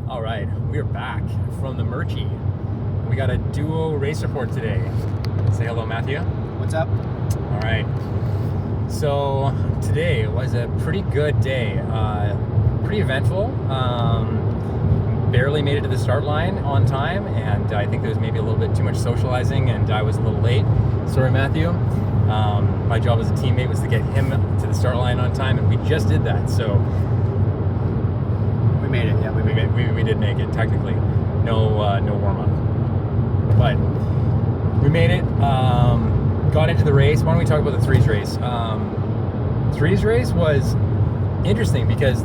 All right, we are back from the Murchie. We got a duo race report today. Say hello, Matthew. What's up? All right. So today was a pretty good day. Pretty eventful. Barely made it to the start line on time, and I think there was maybe a little bit too much socializing, and I was a little late. Sorry, Matthew. My job as a teammate was to get him to the start line on time, and we just did that. So we made it. Yeah, we did make it technically. No warm up, but we made it. Got into the race. Why don't we talk about the threes race? Threes race was interesting because,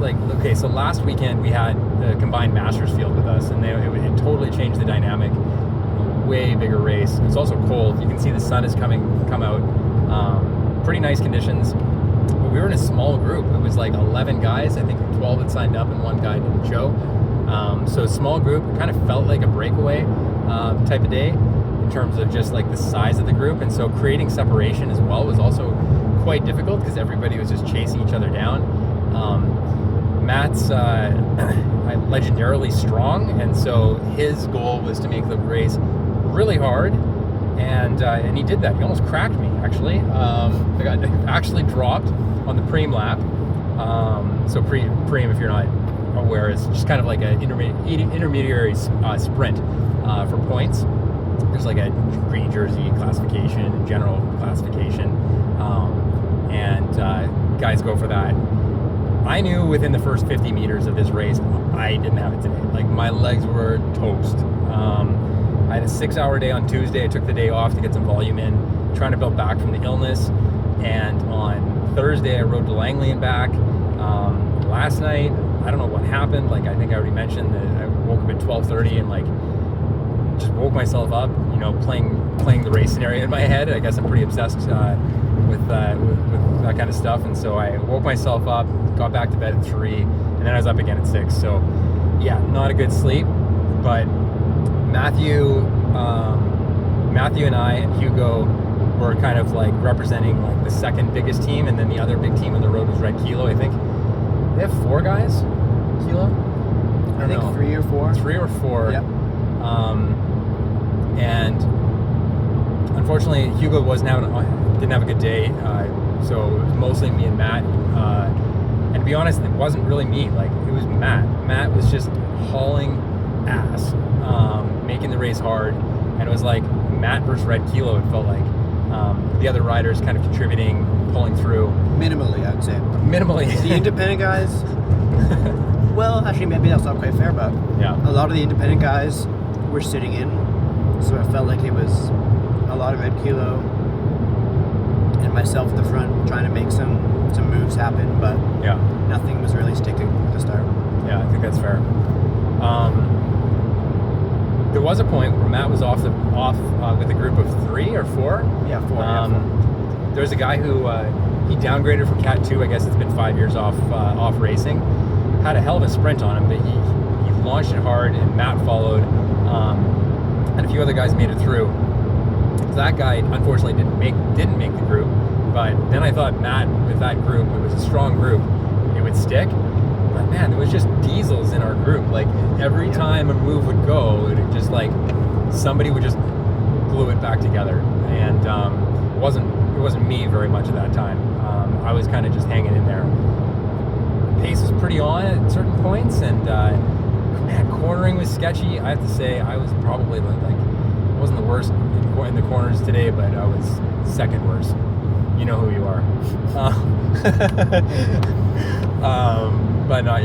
so last weekend we had the combined Masters field with us, and it totally changed the dynamic. Way bigger race. It's also cold. You can see the sun is come out. Pretty nice conditions. But we were in a small group. It was like 11 guys. I think 12 had signed up and one guy didn't show. So a small group. It kind of felt like a breakaway type of day in terms of just like the size of the group. And so creating separation as well was also quite difficult because everybody was just chasing each other down. Matt's legendarily strong, and so his goal was to make the race really hard, and he did that. He almost cracked me, actually. I got actually dropped on the preem lap. So preem, if you're not aware, is just kind of like an intermediary sprint for points. There's like a green jersey classification, general classification, and guys go for that. I knew within the first 50 meters of this race, I didn't have it today. Like, my legs were toast. I had a 6-hour day on Tuesday. I took the day off to get some volume in, trying to build back from the illness. And on Thursday, I rode to Langley and back. Last night, I don't know what happened. Like, I think I already mentioned that I woke up at 12:30 and just woke myself up, playing the race scenario in my head. I guess I'm pretty obsessed with that kind of stuff, and so I woke myself up, got back to bed at 3, and then I was up again at 6. So yeah, not a good sleep. But Matthew and I and Hugo were kind of like representing like the second biggest team, and then the other big team on the road was Red Kilo. I think they have 4 guys. Kilo? I think 3 or 4. 3 or 4. Yep. And unfortunately, Hugo didn't have a good day, so it was mostly me and Matt. And to be honest, it wasn't really me. Like, it was Matt. Matt was just hauling ass, making the race hard, and it was like Matt versus Red Kilo. It felt like the other riders kind of contributing, pulling through. Minimally, I would say. Minimally. The independent guys. Well, actually, maybe that's not quite fair, but yeah, a lot of the independent guys were sitting in, so it felt like it was a lot of Red Kilo and myself at the front trying to make some moves happen, but yeah, nothing was really sticking at the start. Yeah, I think that's fair. There was a point where Matt was off with a group of 3 or 4. Yeah, 4. There's a guy who he downgraded from Cat 2. I guess it's been 5 years off racing. Had a hell of a sprint on him, but he launched it hard, and Matt followed, and a few other guys made it through. That guy unfortunately didn't make the group, but then I thought Matt with that group, it was a strong group, it would stick. But man, there was just diesels in our group. Like, every time a move would go, it would just like somebody would just glue it back together, and it wasn't me very much at that time. I was kind of just hanging in there. Pace was pretty on at certain points, and man, cornering was sketchy. I have to say, I was probably I wasn't the worst in the corners today, but I was second worst. You know who you are. But not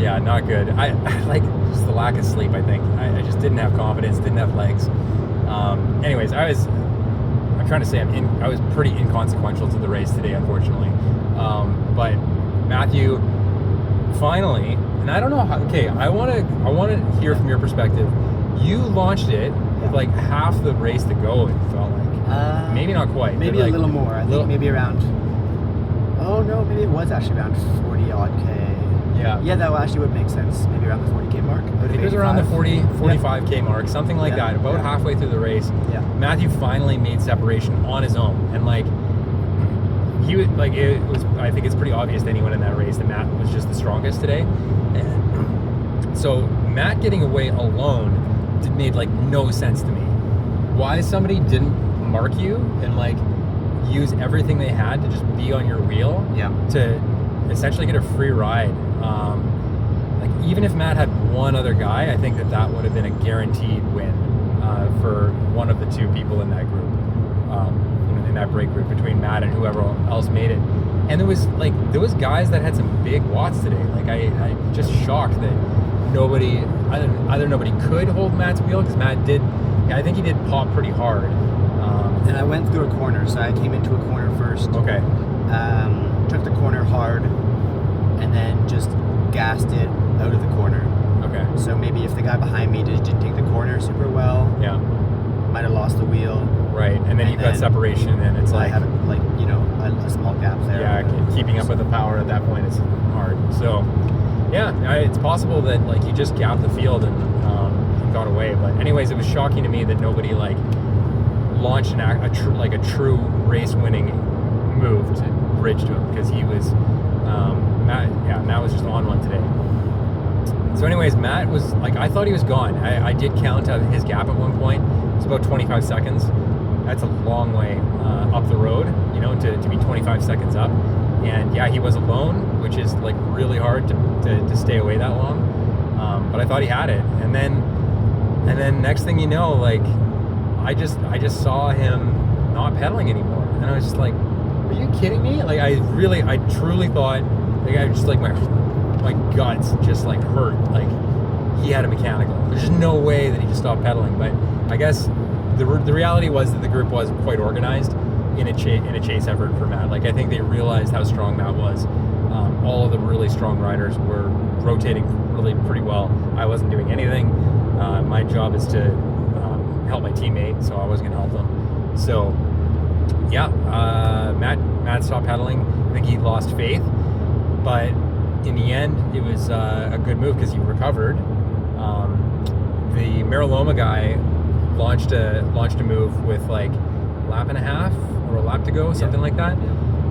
good. I like just the lack of sleep. I think I just didn't have confidence, didn't have legs. Anyways, I'm trying to say I was pretty inconsequential to the race today, unfortunately. But Matthew, finally, and I don't know how. Okay, I want to hear from your perspective. You launched it with like half the race to go. It felt like maybe not quite. Maybe like a little more. I think maybe around. Oh no, maybe it was actually around 40 odd K. Yeah. Yeah, that actually would make sense. Maybe around the 40K mark. I think it was around the 45K mark, something like that. About halfway through the race, Matthew finally made separation on his own, and like he was like, it was. I think it's pretty obvious to anyone in that race that Matt was just the strongest today. And so Matt getting away alone made like no sense to me. Why somebody didn't mark you and like use everything they had to just be on your wheel to essentially get a free ride. Like even if Matt had one other guy, I think that would have been a guaranteed win for one of the two people in that group, in that break group between Matt and whoever else made it. And there was guys that had some big watts today. Like I just shocked that either nobody could hold Matt's wheel, because Matt did. I think he did pop pretty hard. And I went through a corner, so I came into a corner first. Okay. Took the corner hard, and then just gassed it out of the corner. Okay. So maybe if the guy behind me didn't take the corner super well, might have lost the wheel. Right, and then you've got separation, and it's I have a small gap there. Yeah, keeping up with the power at that point is hard. So, it's possible that like you just gapped the field and got away. But anyways, it was shocking to me that nobody like launched a true race-winning move to bridge to him, because he was Matt was just on one today. So anyways, Matt was like, I thought he was gone. I did count his gap at one point. It's about 25 seconds. That's a long way up the road, to be 25 seconds up. And he was alone, which is like really hard to stay away that long. But I thought he had it. And then next thing you know, like I just saw him not pedaling anymore. And I was just like, are you kidding me? Like I truly thought, like I just like my guts just like hurt. Like he had a mechanical. There's just no way that he just stopped pedaling. But I guess the reality was that the group was quite organized in a chase effort for Matt. Like I think they realized how strong Matt was. All of the really strong riders were rotating really pretty well. I wasn't doing anything. My job is to help my teammate, so I wasn't going to help them. So Matt stopped pedaling. I think he lost faith, but in the end, it was a good move because he recovered. The Mariloma guy launched a move with like a lap and a half or a lap to go, something like that.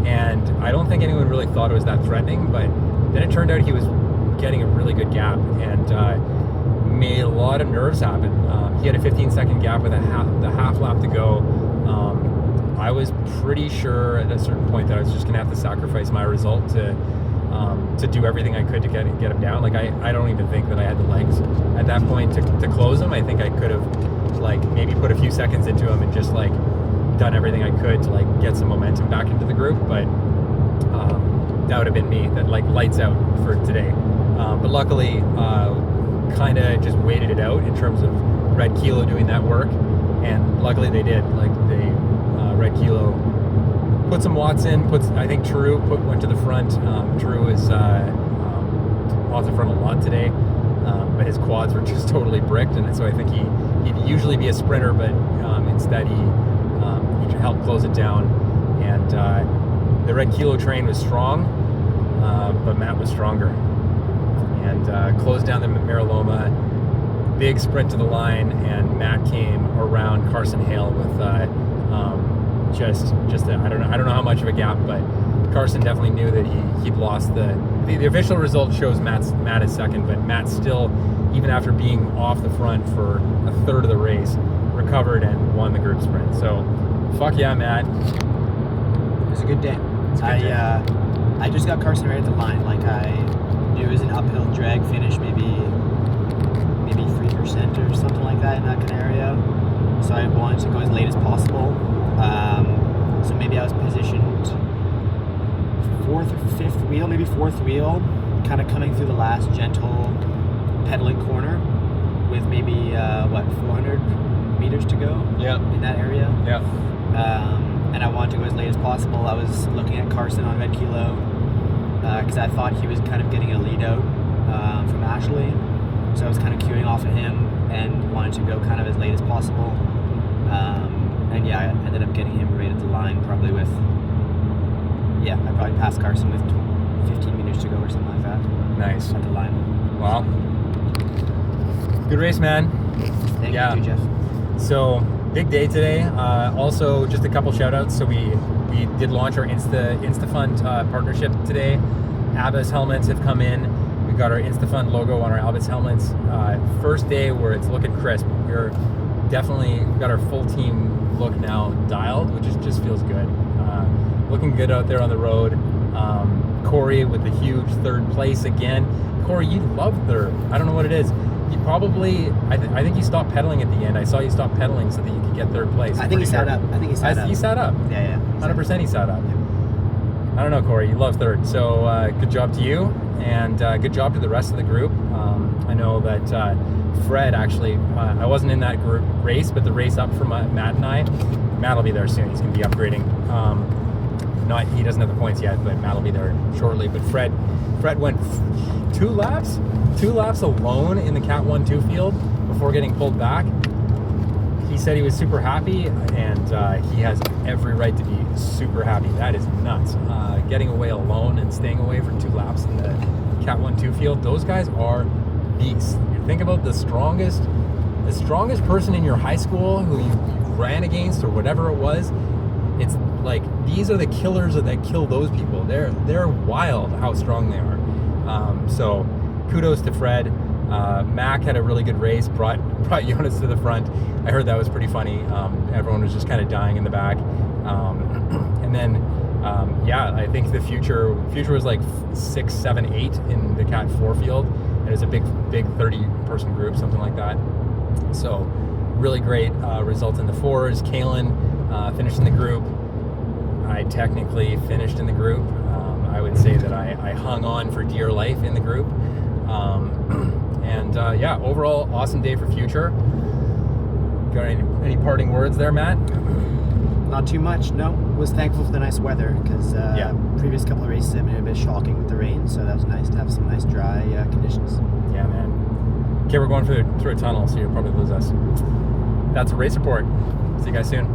And I don't think anyone really thought it was that threatening, but then it turned out he was getting a really good gap and made a lot of nerves happen. He had a 15-second gap with the half lap to go. I was pretty sure at a certain point that I was just gonna have to sacrifice my result to do everything I could to get him down. Like I don't even think that I had the legs at that point to close him. I think I could have like maybe put a few seconds into him and just like done everything I could to like get some momentum back into the group. But that would have been me. That like lights out for today. But luckily, kind of just waited it out in terms of Red Kilo doing that work, and luckily they did. Like they Red Kilo put some watts in. I think True went to the front. True is off the front a lot today, but his quads were just totally bricked, and so I think he'd usually be a sprinter, but instead he helped close it down. And the Red Kilo train was strong, but Matt was stronger, and closed down the Mariloma. Big sprint to the line, and Matt came around Carson Hale with just I don't know how much of a gap, but Carson definitely knew that he'd lost the official result shows Matt is second, but Matt still, even after being off the front for a third of the race, recovered and won the group sprint. So fuck yeah, Matt. It was a good day. I just got Carson right at the line. Like I knew it was an uphill drag finish, maybe 3% or something like that in that kind of area. So I wanted to go as late as possible. So maybe I was positioned fourth wheel, kind of coming through the last gentle pedaling corner with maybe 400 meters to go in that area. And I wanted to go as late as possible. I was looking at Carson on Red Kilo because I thought he was kind of getting a lead out from Ashley. So I was kind of queuing off of him and wanted to go kind of as late as possible. And I ended up getting him right at the line, probably with, I probably passed Carson with 15 meters to go or something like that. Nice. At the line. Wow. Good race, man. Thank you, Jeff. So, big day today. Also, just a couple shout outs. So we did launch our InstaFund partnership today. ABBA's helmets have come in. We We've got our InstaFun logo on our Albus helmets. First day where it's looking crisp. We're definitely got our full team look now dialed, which just feels good. Looking good out there on the road. Corey with the huge third place again. Corey, you love third. I don't know what it is. You probably, I think you stopped pedaling at the end. I saw you stop pedaling so that you could get third place. I think he sat up. He sat up. Yeah. 100% he sat up. I don't know, Corey. You love third. So good job to you, and good job to the rest of the group. I know that Fred actually, I wasn't in that group race, but the race up from Matt and I, Matt will be there soon. He's going to be upgrading. He doesn't have the points yet, but Matt will be there shortly. But Fred went 2 laps alone in the Cat 1-2 field before getting pulled back. He said he was super happy, and he has every right to be super happy. That is nuts. Getting away alone and staying away for 2 laps in the Cat 1-2 field, those guys are beasts. You think about the strongest person in your high school who you ran against or whatever it was. It's like, these are the killers that kill those people. They're wild how strong they are. So kudos to Fred. Mac had a really good race, brought Jonas to the front. I heard that was pretty funny. Everyone was just kind of dying in the back. And then, I think the future was like 6, 7, 8 in the Cat 4 field. It was a big 30-person group, something like that. So really great result in the 4s. Kalen finished in the group. I technically finished in the group. I would say that I hung on for dear life in the group. Overall, awesome day for Future. Got any parting words there, Matt? Not too much, no. Was thankful for the nice weather, because previous couple of races have been a bit shocking with the rain, so that was nice to have some nice dry conditions. Yeah, man. Okay, we're going through a tunnel, so you'll probably lose us. That's a race report. See you guys soon.